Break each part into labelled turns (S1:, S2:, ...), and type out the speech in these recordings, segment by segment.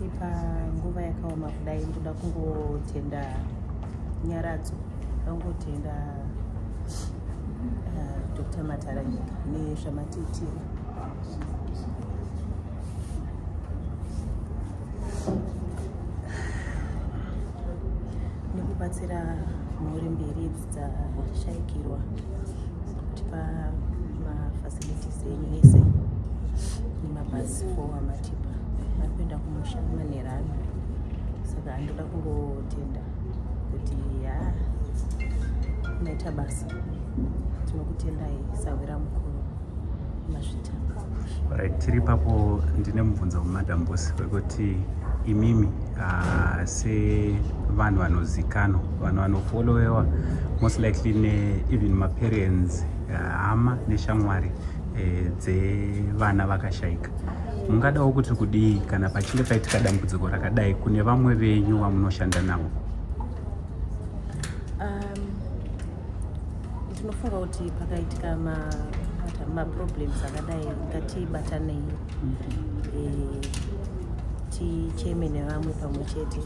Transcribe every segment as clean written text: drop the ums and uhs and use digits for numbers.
S1: panguva yakaoma kudai ndoda kungotenda nyaradzo kangotenda Dr. Mataranyika nezvamatitiro. Nekubatsira mhuri mbiri dzashayikirwa kutipa mafacilities enyu ese nemabhazi 4 amatipa vari kuenda kumusha manerano. Saka ndoda kungotenda kuti naita basa. Tinokutendai Sawira mukuru mazvita.
S2: Right, tiri papo ndine mubvunzo Madam Boss wekuti imimi se vanhu vanozikanwa, vanhu vanofollowewa most likely even maparents, hama neshamwari dzevana vakashayika. Mungadawo kuti kudii kana pachinge paitika dambudziko rakadai kune vamwe venyu vamunoshanda navo?
S1: Ndinofunga kuti pakaitika maproblems akadai ngatibatanei ticheme nevamwe pamwe chete.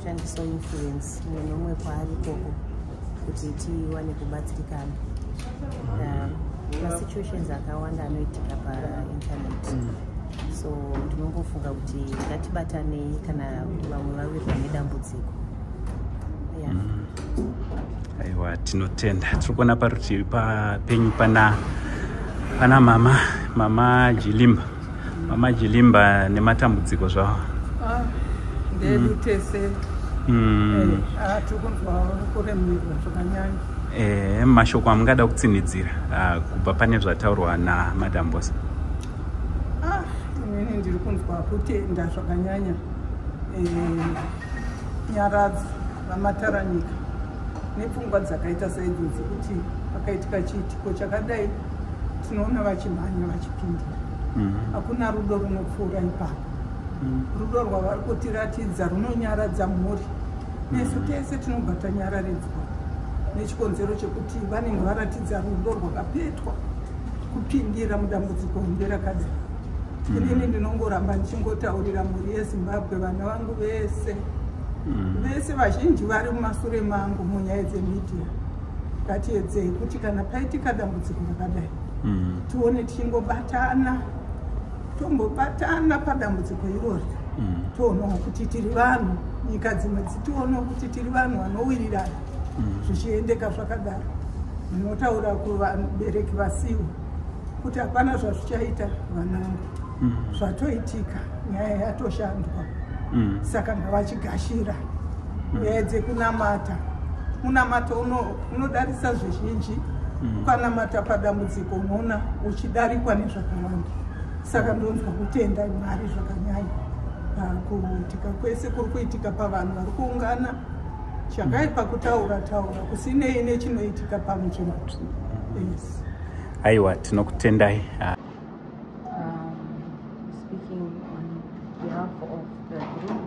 S1: Shandiso influence mumwe nomwe kwaari ikoko kuti tiwane kubatsirikana. Masituations akawanda anoitika painternet, so ndinongofunga kuti ngatibatanei kana vamwe vawirwa nedambudziko.
S2: Aiwa, tinotenda. Tirikuona parutivi penyu pana mama Jilimba. Mama Jilimba nematambudziko zvavo.
S3: Ndedu tese. Tirikunzwa kuremerwa zvakanyanya.
S2: Mashoko amungada kutsinidzira kubva pane zvataurwa naMadam Boss.
S3: Inini ndiri kunzwa kutenda zvakanyanya nyaradzi vamataranyika nepfungwa dzakaita saidzodzo kuti pakaitika chiitiko chakadai tinoona vachimhanya vachipindira. Hakuna rudo runopfuura ipapo. Rudo rwavari kutiratidza runonyaradza mhuri. Nesu tese tinobva tanyararidzwa nechikonzero chekuti vanenge varatidza rudo rwakapetwa kupindira mudambudziko nderakadai. Inini ndinongoramba ndichingotaurira mhuri yeZimbabwe, vana vangu vese vese vazhinji vari mumashure mangu munyaya dzemidhiya, ngatiedzei kuti kana paitika dambudziko rakadai tione tichingobatana, tombobatana padambudziko irori, toonawo kuti tiri vanhu, nyika dzimwe dzitionawo kuti tiri vanhu vanowirirana zvichiendeka zvakadaro. Ndinotaura kuvabereki vasiwo kuti hapana zvazvichaita vanangu, zvatoitika, nyaya yatoshandwa. Saka ngavachigashira nyaya dzekunamata. Munamata unodarisa zvizhinji, ukanamata padambudziko unoona uchidarikwa nezvakawanda. Saka ndonzwa kutenda Mwari zvakanyanya pakuitika kwese kuri kuitika pavanhu vari kuungana, chakaipa kutaura kusinei nechinoitika pamuchino. Yes.
S2: Aiwa, tinokutendai.
S4: Speaking on behalf of the group,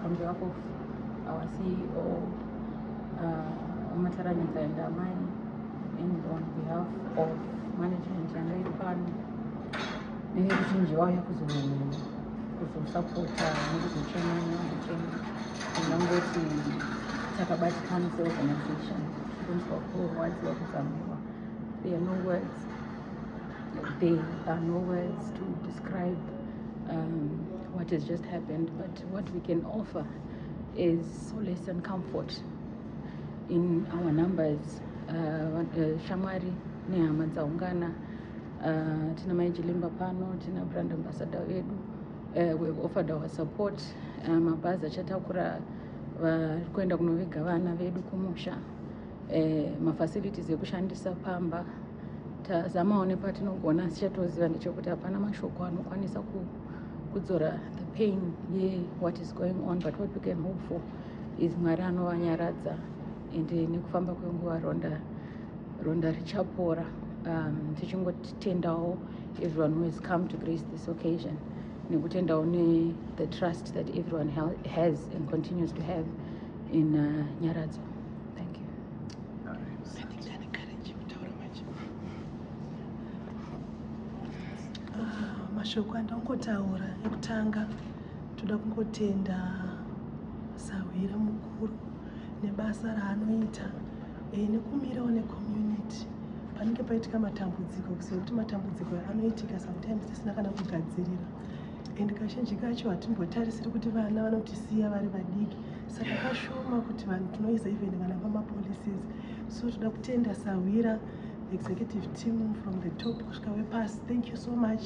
S4: on behalf of our CEO, Mataranyika and Amai, and on behalf of management and Leipan, neruzhinji vauya kuzosapota nekuzochemana ndingangoti takabatikana seorganization kunzwa kurwadziwa kuzamiwa. There are no words to describe what has just happened, but what we can offer is solace and comfort in our numbers. Shamwari nehama dzaungana, tina Mai Jilimba pano, tina brand ambassador vedu. We've offered our support. Mabhazi achatakura kuenda kunoviga vana vedu kumusha. Mafacilities ekushandisa pamba. Tazamawo nepatinogona tichatoziva ndechekuti hapana mashoko anokwanisa kudzora the pain what is going on, but what we can hope for is Mwari anovanyaradza, ende nekufamba kwenguva ronda richapora. Tichingotendawo everyone who has come to grace this occasion, nekutendawo the trust that everyone has and continues to have in Nyaradzo. Thank you.
S5: mashoko andangotaura ekutanga toda kungotenda Sawira mukuru nebasa raanoita nekumirawo necommunity panenge paitika matambudziko kuziva kuti matambudziko anoitika sometimes tisina kana kugadzirira and kazhinji kacho hatimbotarisiri kuti vana vanotisiya vari vadiki saka kashoma kuti vanhu tinoisa even vana pamapolices so toda kutenda Sawira executive team from the top kusvika wepasi. Thank you so much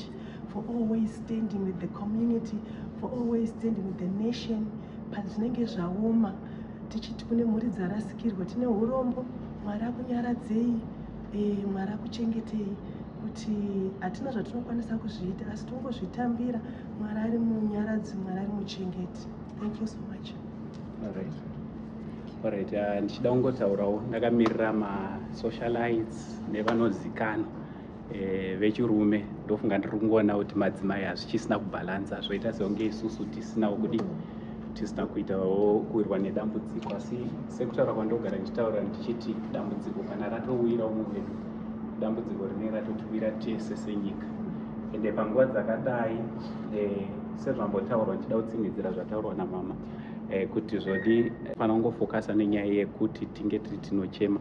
S5: for always standing with the community, for always standing with the nation. Pazvinenge zvaoma tichiti kune mhuri dzarasikirwa tine urombo, Mwari akunyaradzei, Mwari akuchengetei, kuti hatina zvatinokwanisa kuzviita asi tongozvitambira. Mwari ari munyaradzi, Mwari ari muchengeti. Thank you so much.
S2: Alright, ndichida kungotaurawo ndakamirira masocialites nevanozikanwa vechirume. Ndofunga ndiri kungoona kuti madzimai hazvichisina kubhalansa zvoita sekunge isusu tisina kuitawo kuwirwa nedambudziko, asi sekutaura kwandogara ndichitaura ndichiti dambudziko kana ratowira umwe wedu, dambudziko rinenge ratotiwira tese senyika. Ende panguva dzakadai sezvambotaurwa ndichida kutsingidzira zvataurwa namama kuti zvodi panongofokasa nenyaya yekuti tinge tiri tinochema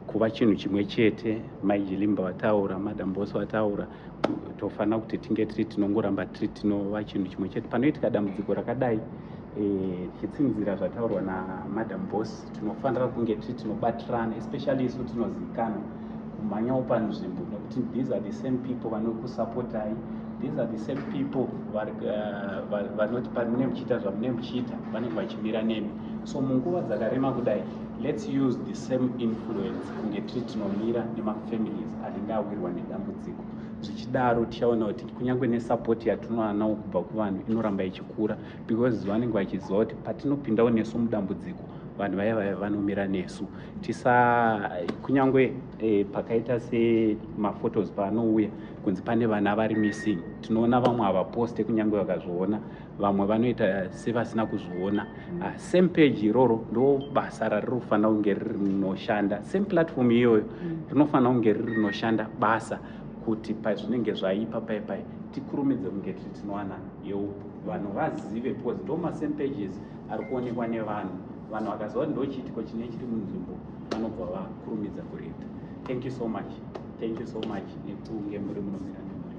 S2: kuva chinhu chimwe chete. Maijilimba wataura, Madam Boss wataura, tofanira kuti tinge tiri tinongoramba tiri tinova chinhu chimwe chete. Panoitika dambudziko rakadai tichitsingidzira zvataurwa naMadam Boss, tinofanira kunge tiri tinobatirana, especially isu tinozikanwa kumanyawo panzvimbo, nokuti these are the same people vanokusapotai, these are the same people vanoti pamunenge muchiita zvamunenge muchiita vanenge vachimira nemi. So munguva dzakarema kudai, let's use the same influence kunge tiri tinomira nemafamilies anenge awirwa nedambudziko. Zvichidaro tichaona kuti kunyange nesapoti yatinowanawo kubva kuvanhu inoramba ichikura, because vanenge vachiziva kuti patinopindawo nesu mudambudziko vanhu vaya vanomira nesu. Kunyange pakaita semaphotos paanouya kunzi pane vana vari missing, tinoona vamwe havaposte kunyange vakazviona, vamwe vanoita sevasina kuzviona. Same page iroro ndo basa rari rinofanira kunge riri rinoshanda, same platform iyoyo rinofanira kunge riri rinoshanda basa kuti pazvinenge zvaipa paipai tikurumidze kunge tiri tinowana yeupo, vanhu vazive, because ndo masame pages ari kuonekwa nevanhu. Vanhu vakaziva ndo chiitiko chinenge chiri munzvimbo vanobva vakurumidza kureita. Thank you so much. Thank you so much nekunge muri munomira nemuri.